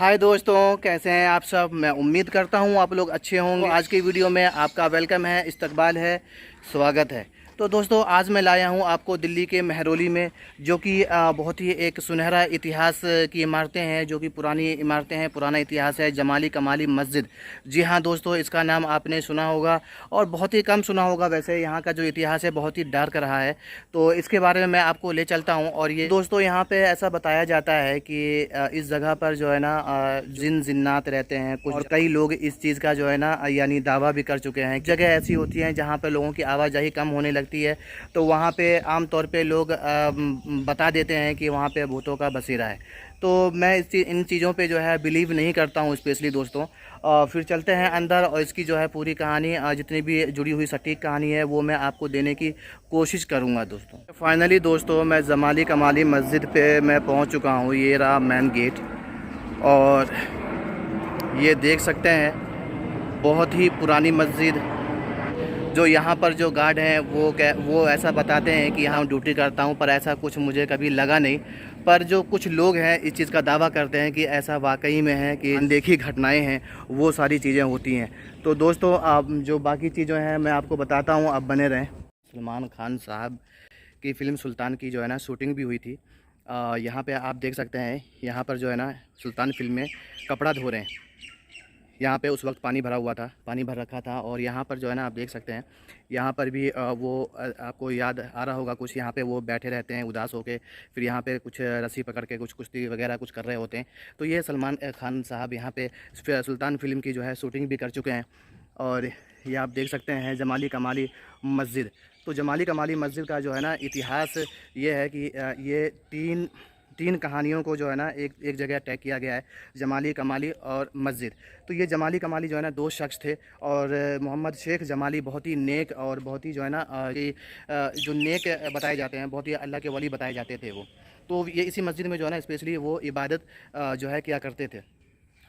हाय दोस्तों, कैसे हैं आप सब। मैं उम्मीद करता हूं आप लोग अच्छे होंगे। आज की वीडियो में आपका वेलकम है, इस्तकबाल है, स्वागत है। तो दोस्तों आज मैं लाया हूं आपको दिल्ली के महरौली में, जो कि बहुत ही एक सुनहरा इतिहास की इमारतें हैं, जो कि पुरानी इमारतें हैं, पुराना इतिहास है। जमाली कमाली मस्जिद। जी हाँ दोस्तों, इसका नाम आपने सुना होगा और बहुत ही कम सुना होगा। वैसे यहाँ का जो इतिहास है बहुत ही डार्क रहा है, तो इसके बारे में मैं आपको ले चलता हूँ। और ये दोस्तों यहाँ पे ऐसा बताया जाता है कि इस जगह पर जो है ना जिन जिन्नात रहते हैं कुछ, और कई लोग इस चीज़ का जो है ना यानी दावा भी कर चुके हैं। जगह ऐसी होती हैं जहाँ पर लोगों की आवाजाही कम होने लगती है, तो वहाँ पे आम तौर पे लोग बता देते हैं कि वहाँ पे भूतों का बसेरा है। तो मैं इन चीज़ों पे जो है बिलीव नहीं करता हूँ स्पेशली दोस्तों। फिर चलते हैं अंदर और इसकी जो है पूरी कहानी, जितनी भी जुड़ी हुई सटीक कहानी है वो मैं आपको देने की कोशिश करूँगा दोस्तों। फाइनली दोस्तों मैं जमाली कमाली मस्जिद पे मैं पहुँच चुका हूँ। ये रहा मेन गेट और ये देख सकते हैं बहुत ही पुरानी मस्जिद। जो यहाँ पर जो गार्ड हैं वो ऐसा बताते हैं कि यहाँ ड्यूटी करता हूँ, पर ऐसा कुछ मुझे कभी लगा नहीं। पर जो कुछ लोग हैं इस चीज़ का दावा करते हैं कि ऐसा वाकई में है कि अनदेखी घटनाएं हैं, वो सारी चीज़ें होती हैं। तो दोस्तों आप जो बाकी चीज़ें हैं मैं आपको बताता हूँ, आप बने रहें। सलमान खान साहब की फ़िल्म सुल्तान की जो है ना शूटिंग भी हुई थी। यहाँ पे आप देख सकते हैं, यहाँ पर जो है ना सुल्तान फिल्म में कपड़ा धो रहे हैं। यहाँ पे उस वक्त पानी भरा हुआ था, पानी भर रखा था। और यहाँ पर जो है ना आप देख सकते हैं, यहाँ पर भी आपको याद आ रहा होगा कुछ, यहाँ पे वो बैठे रहते हैं उदास होके, फिर यहाँ पे कुछ रस्सी पकड़ के कुछ कुश्ती वगैरह कुछ कर रहे होते हैं। तो ये सलमान खान साहब यहाँ पे सुल्तान फिल्म की जो है शूटिंग भी कर चुके हैं। और ये आप देख सकते हैं जमाली कमाली मस्जिद। तो जमाली कमाली मस्जिद का जो है ना इतिहास ये है कि ये तीन कहानियों को जो है ना एक जगह तय किया गया है, जमाली कमाली और मस्जिद। तो ये जमाली कमाली जो है ना दो शख्स थे, और मोहम्मद शेख जमाली बहुत ही नेक और बहुत ही जो है ना जो नेक बताए जाते हैं, बहुत ही अल्लाह के वली बताए जाते थे वो। तो ये इसी मस्जिद में जो है ना स्पेशली वो इबादत जो है किया करते थे।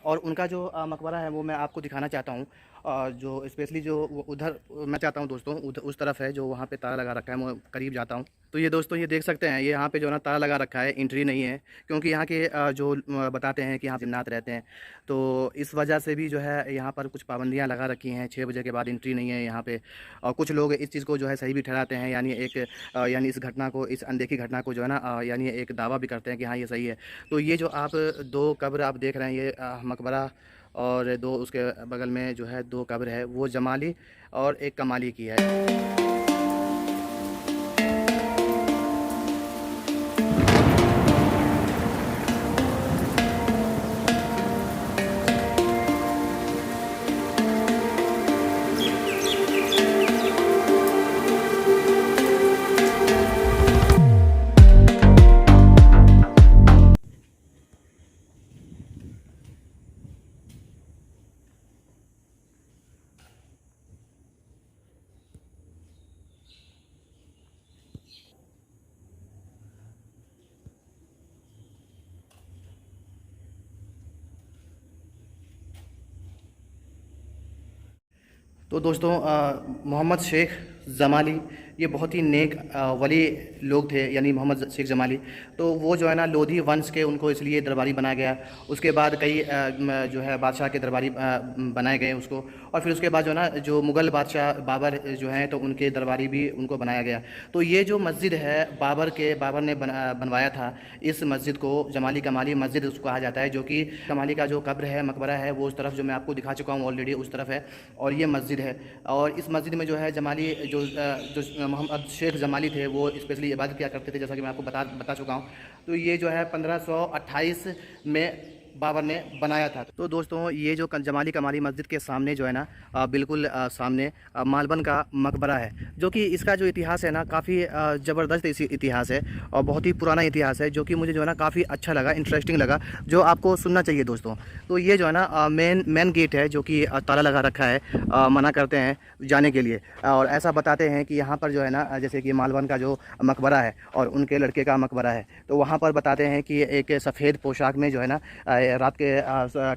और उनका जो मकबरा है वो मैं आपको दिखाना चाहता हूँ। जो स्पेशली जो उधर मैं चाहता हूँ दोस्तों, उस तरफ है जो वहाँ पे ताला लगा रखा है, मैं करीब जाता हूँ। तो ये दोस्तों ये देख सकते हैं, ये यहाँ पे जो है ना ताला लगा रखा है, एंट्री नहीं है, क्योंकि यहाँ के जो बताते हैं कि यहाँ जिन्नात रहते हैं। तो इस वजह से भी जो है यहाँ पर कुछ पाबंदियाँ लगा रखी हैं, 6 बजे के बाद एंट्री नहीं है यहाँ पे। और कुछ लोग इस चीज़ को जो है सही भी ठहराते हैं, यानी इस घटना को, इस अनदेखी घटना को जो है ना यानी एक दावा भी करते हैं कि हाँ ये सही है। तो ये जो आप 2 कब्र आप देख रहे हैं, ये मकबरा, और 2 उसके बगल में जो है 2 कब्र है, वो जमाली और एक कमाली की है। तो दोस्तों मोहम्मद शेख जमाली ये बहुत ही नेक वली लोग थे, यानी मोहम्मद शेख जमाली। तो वो जो है ना लोधी वंश के, उनको इसलिए दरबारी बनाया गया। उसके बाद कई जो है बादशाह के दरबारी बनाए गए उसको। और फिर उसके बाद जो है ना जो मुग़ल बादशाह बाबर जो हैं, तो उनके दरबारी भी उनको बनाया गया। तो ये जो मस्जिद है बाबर ने बनवाया था। इस मस्जिद को जमाली कमाली मस्जिद उसको कहा जाता है, जो कि कमाली का जो कब्र है, मकबरा है, वो उस तरफ जो मैं आपको दिखा चुका हूँ ऑलरेडी, उस तरफ है। और ये मस्जिद है, और इस मस्जिद में जो है जमाली जो मोहम्मद शेख जमाली थे वो स्पेशली इबादत किया करते थे, जैसा कि मैं आपको बता चुका हूँ। तो ये जो है 1528 में बाबर ने बनाया था। तो दोस्तों ये जो जमाली कमाली मस्जिद के सामने जो है ना बिल्कुल सामने मालबन का मकबरा है, जो कि इसका जो इतिहास है ना काफ़ी ज़बरदस्त इतिहास है और बहुत ही पुराना इतिहास है, जो कि मुझे जो है ना काफ़ी अच्छा लगा, इंटरेस्टिंग लगा, जो आपको सुनना चाहिए दोस्तों। तो ये जो है ना मेन गेट है, जो कि ताला लगा रखा है, मना करते हैं जाने के लिए। और ऐसा बताते हैं कि यहाँ पर जो है ना जैसे कि मालबन का जो मकबरा है और उनके लड़के का मकबरा है, तो वहाँ पर बताते हैं कि एक सफ़ेद पोशाक में जो है ना रात के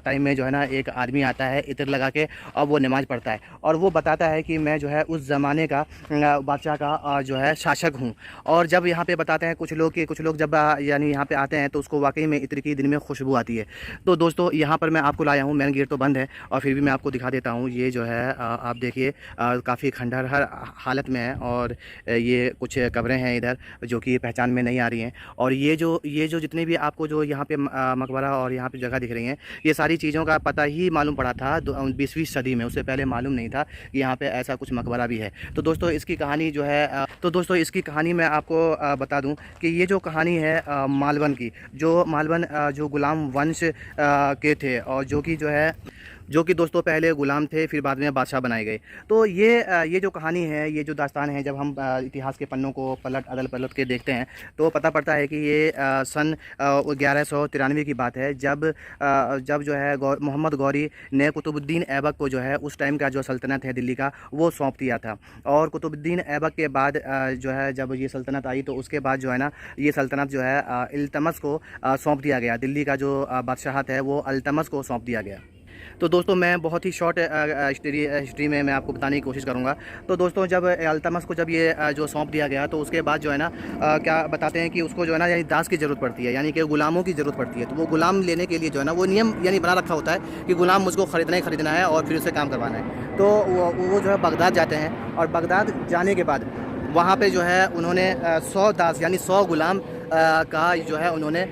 टाइम में जो है ना एक आदमी आता है इत्र लगा के और वो नमाज़ पढ़ता है और वो बताता है कि मैं जो है उस ज़माने का बादशाह का जो है शासक हूँ। और जब यहाँ पे बताते हैं कुछ लोग जब यानी यहाँ पे आते हैं तो उसको वाकई में इत्र की दिन में खुशबू आती है। तो दोस्तों यहाँ पर मैं आपको लाया हूँ, मेन गेट तो बंद है और फिर भी मैं आपको दिखा देता हूँ। ये जो है आप देखिए काफ़ी खंडहर हर हालत में है और ये कुछ कब्रें हैं इधर जो कि पहचान में नहीं आ रही हैं। और ये जो जितने भी आपको जो यहाँ पे मकबरा और यहाँ पे जगह दिख रही हैं, ये सारी चीज़ों का पता ही मालूम पड़ा था 20वीं सदी में। उससे पहले मालूम नहीं था कि यहाँ पे ऐसा कुछ मकबरा भी है। तो दोस्तों इसकी कहानी जो है इसकी कहानी मैं आपको बता दूं कि ये जो कहानी है मालवन की, जो मालवन जो गुलाम वंश के थे और जो कि दोस्तों पहले गुलाम थे फिर बाद में बादशाह बनाए गए। तो ये जो कहानी है, ये जो दास्तान है, जब हम इतिहास के पन्नों को पलट के देखते हैं तो पता पड़ता है कि ये सन 1193 की बात है, जब जो है मोहम्मद गौरी ने कुतुबुद्दीन ऐबक को जो है उस टाइम का जो सल्तनत है दिल्ली का वो सौंप दिया था। और कुतुबुद्दीन ऐबक के बाद जो है जब ये सल्तनत आई तो उसके बाद जो है ना ये सल्तनत जो है इल्तमस को सौंप दिया गया। दिल्ली का जो बादशाहत है वो इल्तमस को सौंप दिया गया। तो दोस्तों मैं बहुत ही शॉर्ट हिस्ट्री में मैं आपको बताने की कोशिश करूंगा। तो दोस्तों जब इल्तमस को जब ये जो सौंप दिया गया तो उसके बाद जो है ना क्या बताते हैं कि उसको जो है ना यानी दास की ज़रूरत पड़ती है, यानी कि गुलामों की ज़रूरत पड़ती है। तो वो गुलाम लेने के लिए जो है ना वो नियम यानी बना रखा होता है कि गुलाम मुझको ख़रीदना है और फिर उससे काम करवाना है। तो वो जो है बगदाद जाते हैं और बगदाद जाने के बाद वहाँ पे जो है उन्होंने 100 दास यानी 100 गुलाम का जो है उन्होंने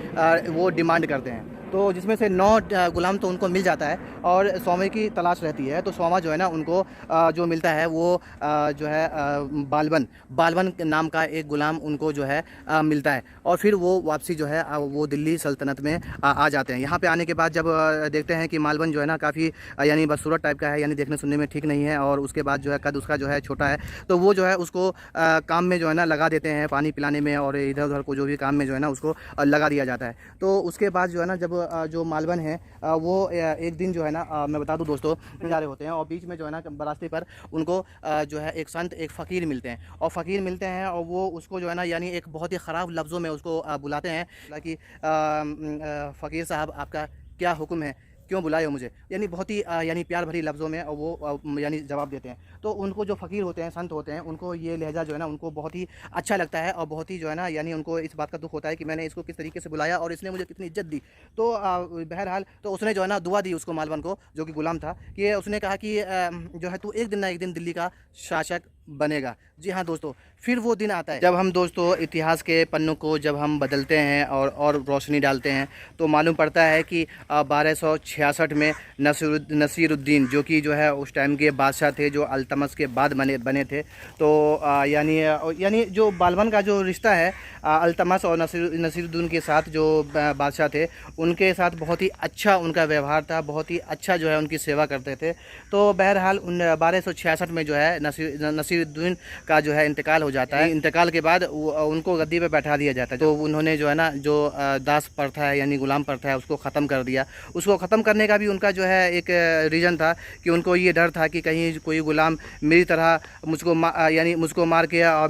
वो डिमांड करते हैं। तो जिसमें से 9 गुलाम तो उनको मिल जाता है और 100वें की तलाश रहती है। तो 100वां जो है ना उनको जो मिलता है वो जो है बालबन नाम का एक गुलाम उनको जो है मिलता है। और फिर वो वापसी जो है वो दिल्ली सल्तनत में आ जाते हैं। यहाँ पे आने के बाद जब देखते हैं कि मालबन जो है ना काफ़ी यानी बदसूरत टाइप का है, यानी देखने सुनने में ठीक नहीं है और उसके बाद जो है कद उसका जो है छोटा है, तो वो जो है उसको काम में जो है ना लगा देते हैं, पानी पिलाने में और इधर उधर को जो भी काम में जो है ना उसको लगा दिया जाता है। तो उसके बाद जो है ना जब जो मालवन है वो एक दिन जो है ना मैं बता दूं दोस्तों जा रहे होते हैं और बीच में जो है ना रास्ते पर उनको जो है एक संत एक फ़कीर मिलते हैं और वो उसको जो है ना यानी एक बहुत ही ख़राब लफ्ज़ों में उसको बुलाते हैं कि फ़कीर साहब आपका क्या हुक्म है, क्यों बुलाए हो मुझे, यानी बहुत ही यानी प्यार भरी लफ्ज़ों में और वो यानी जवाब देते हैं। तो उनको जो फ़कीर होते हैं, संत होते हैं, उनको ये लहजा जो है ना उनको बहुत ही अच्छा लगता है और बहुत ही जो है ना यानी उनको इस बात का दुख होता है कि मैंने इसको किस तरीके से बुलाया और इसने मुझे कितनी इज्जत दी। तो बहरहाल तो उसने जो है ना दुआ दी उसको मालवन को, जो कि गुलाम था, कि उसने कहा कि जो है तू एक दिन ना एक दिन दिल्ली का शासक बनेगा। जी हाँ दोस्तों, फिर वो दिन आता है जब हम दोस्तों इतिहास के पन्नों को जब हम बदलते हैं और रोशनी डालते हैं तो मालूम पड़ता है कि 1266 में नसीरुद्दीन जो है उस टाइम के बादशाह थे, जो अल्तमस के बाद बने थे। तो यानी जो बालबन का जो रिश्ता है अल्तमस और नसीरुद्दीन के साथ जो बादशाह थे उनके साथ बहुत ही अच्छा उनका व्यवहार था, बहुत ही अच्छा जो है उनकी सेवा करते थे। तो बहरहाल 1266 में जो है नसीरुद्दीन का जो है इंतकाल हो जाता है। इंतकाल के बाद उनको गद्दी पे बैठा दिया जाता है। तो उन्होंने जो है ना जो दास प्रथा है यानी गुलाम प्रथा है उसको ख़त्म कर दिया। उसको ख़त्म करने का भी उनका जो है एक रीज़न था कि उनको ये डर था कि कहीं कोई गुलाम मेरी तरह मुझको मार के और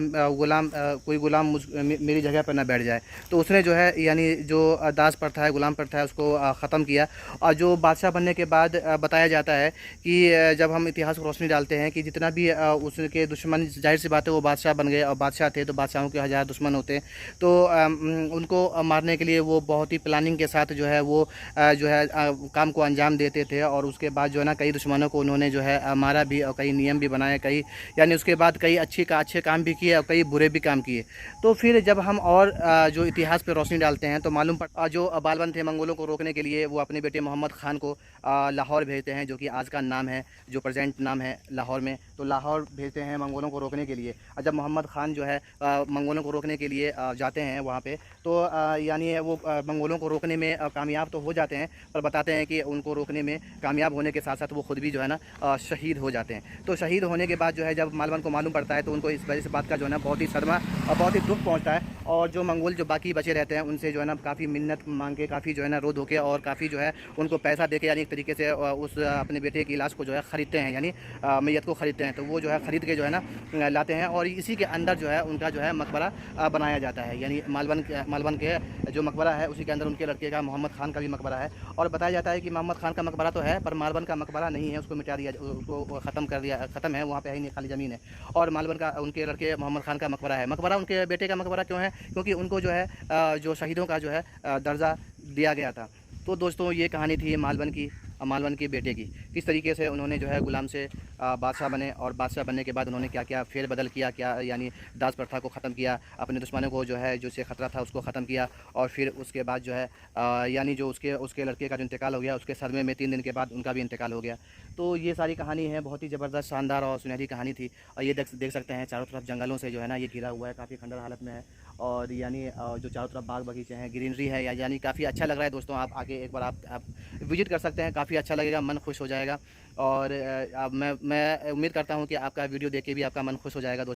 कोई गुलाम मेरी जगह पर ना बैठ जाए। तो उसने जो है यानी जो दास प्रथा है, गुलाम प्रथा है, उसको ख़त्म किया। और जो बादशाह बनने के बाद बताया जाता है कि जब हम इतिहास को रोशनी डालते हैं कि जितना भी उसके दुश्मन, जाहिर सी बात है वो बादशाह बन गए और बादशाह थे तो बादशाहों के 1000 दुश्मन होते हैं। तो उनको मारने के लिए वो बहुत ही प्लानिंग के साथ जो है वो जो है काम को अंजाम देते थे। और उसके बाद जो है ना कई दुश्मनों को उन्होंने जो है मारा भी और कई नियम भी बनाए, कई यानी उसके बाद कई अच्छे काम भी किए और कई बुरे भी काम किए। तो फिर जब हम और जो इतिहास पर रोशनी डालते हैं तो मालूम पड़ जो बालबन थे मंगोलों को रोकने के लिए वो अपने बेटे मोहम्मद ख़ान को लाहौर भेजते हैं, जो कि आज का नाम है, जो प्रेजेंट नाम है लाहौर में। तो लाहौर भेजते हैं मंगोलों को रोकने के लिए। और जब मोहम्मद ख़ान जो है मंगोलों को रोकने के लिए जाते हैं वहाँ पे, तो यानी वो मंगोलों को रोकने में कामयाब तो हो जाते हैं, पर बताते हैं कि उनको रोकने में कामयाब होने के साथ साथ वो खुद भी जो है ना शहीद हो जाते हैं। तो शहीद होने के बाद जो है जब मालवन को मालूम पड़ता है तो उनको इस वजह से बात का जो है ना बहुत ही सदमा और बहुत ही दुख पहुँचता है। और जो मंगोल जो बाकी बचे रहते हैं उनसे जो है ना काफ़ी मिन्नत मांग के, काफ़ी जो है ना रो धो के और काफ़ी जो है उनको पैसा दे के, यानी एक तरीके से उस अपने बेटे की लाश को जो है ख़रीदते हैं, यानी मैयत को ख़रीदते हैं। तो वो जो है ख़रीद के जो है ना लाते हैं और इसी के अंदर जो है उनका जो है मकबरा बनाया जाता है। यानी मालवन के जो मकबरा है उसी के अंदर उनके लड़के का मोहम्मद खान का भी मकबरा है। और बताया जाता है कि मोहम्मद खान का मकबरा तो है पर मालवन का मकबरा नहीं है, उसको मिटा दिया, उसको ख़त्म कर दिया, ख़त्म है, वहाँ पे है ही नहीं, खाली ज़मीन है। और मालवन का उनके लड़के मोहम्मद खान का मकबरा है। मकबरा उनके बेटे का मकबरा क्यों है? क्योंकि उनको जो है जो शहीदों का जो है दर्जा दिया गया था। तो दोस्तों ये कहानी थी मालवन के बेटे की, किस तरीके से उन्होंने जो है गुलाम से बादशाह बने और बादशाह बनने के बाद उन्होंने क्या क्या फेरबदल किया, क्या यानी दास प्रथा को ख़त्म किया, अपने दुश्मनों को जो है जो से ख़तरा था उसको ख़त्म किया। और फिर उसके बाद जो है यानी जो उसके लड़के का जो इंतकाल हो गया, उसके सदमे में 3 दिन के बाद उनका भी इंतकाल हो गया। तो ये सारी कहानी है, बहुत ही ज़बरदस्त, शानदार और सुनहरी कहानी थी। और ये देख सकते हैं चारों तरफ जंगलों से जो है ना ये घिरा हुआ है, काफ़ी खंडर हालत में है। और यानी जो चारों तरफ बाग बगीचे हैं, ग्रीनरी है, यानी काफ़ी अच्छा लग रहा है दोस्तों। आप आके एक बार आप विज़िट कर सकते हैं, काफ़ी अच्छा लगेगा, मन खुश हो जाएगा। और मैं उम्मीद करता हूँ कि आपका वीडियो देख के भी आपका मन खुश हो जाएगा दोस्तों।